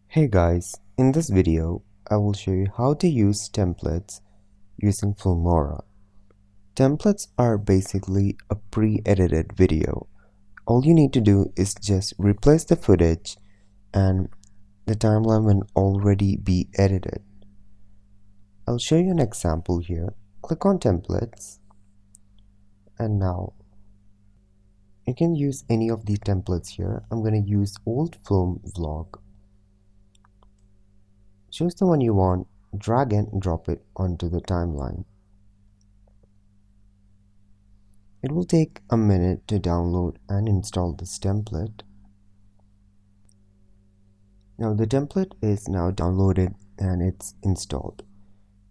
Hey guys, in this video, I will show you how to use templates using Filmora. Templates are basically a pre-edited video. All you need to do is just replace the footage and the timeline will already be edited. I'll show you an example here. Click on templates and now you can use any of the templates here. I'm going to use old film vlog. Choose the one you want, drag and drop it onto the timeline. It will take a minute to download and install this template. Now the template is now downloaded and it's installed.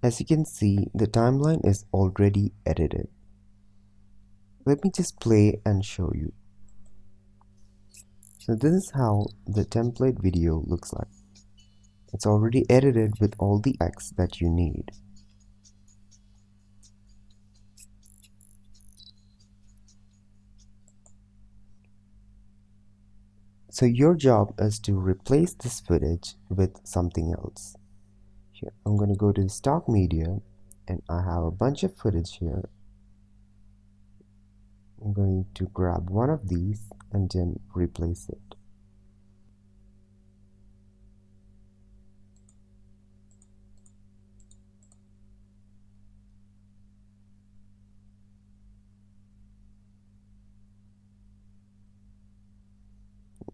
As you can see, the timeline is already edited. Let me just play and show you. So this is how the template video looks like. It's already edited with all the effects that you need. So your job is to replace this footage with something else. Here, I'm going to go to the stock media and I have a bunch of footage here. I'm going to grab one of these and then replace it.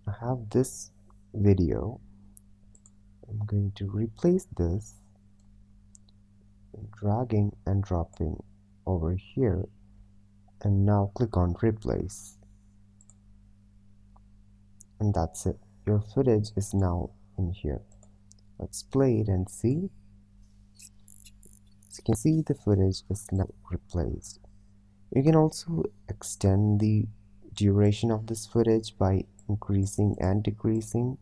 I have this video. I'm going to replace this, dragging and dropping over here, and now click on replace. And that's it. Your footage is now in here. Let's play it and see. As you can see, the footage is now replaced. You can also extend the duration of this footage by increasing and decreasing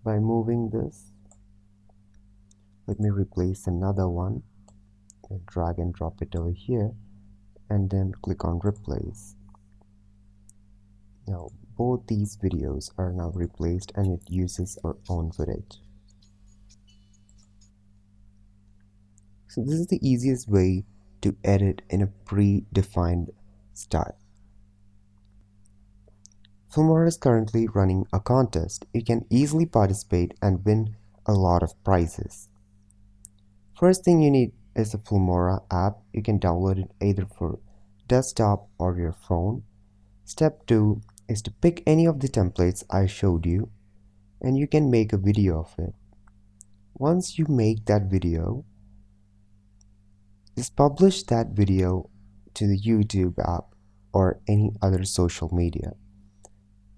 by moving this. Let me replace another one. Drag and drop it over here and then click on replace. Now both these videos are now replaced and it uses our own footage. So this is the easiest way to edit in a predefined style. Filmora is currently running a contest. You can easily participate and win a lot of prizes. First thing you need is a Filmora app. You can download it either for desktop or your phone. Step 2 is to pick any of the templates I showed you and you can make a video of it. Once you make that video, just publish that video to the YouTube app or any other social media.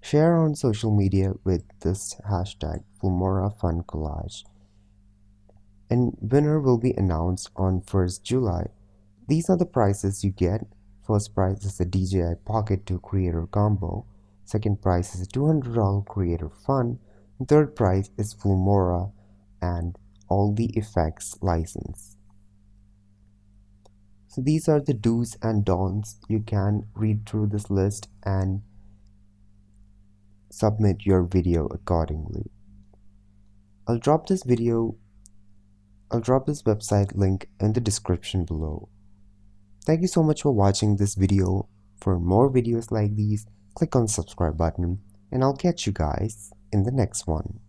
Share on social media with this hashtag FilmoraFunCollage. And winner will be announced on 1st July. These are the prizes you get. First prize is a DJI Pocket 2 Creator Combo. Second prize is a $200 Creator Fund. And third prize is Filmora and all the effects license. So these are the do's and don'ts. You can read through this list and submit your video accordingly. I'll drop this website link in the description below. Thank you so much for watching this video. For more videos like these, click on the subscribe button and I'll catch you guys in the next one.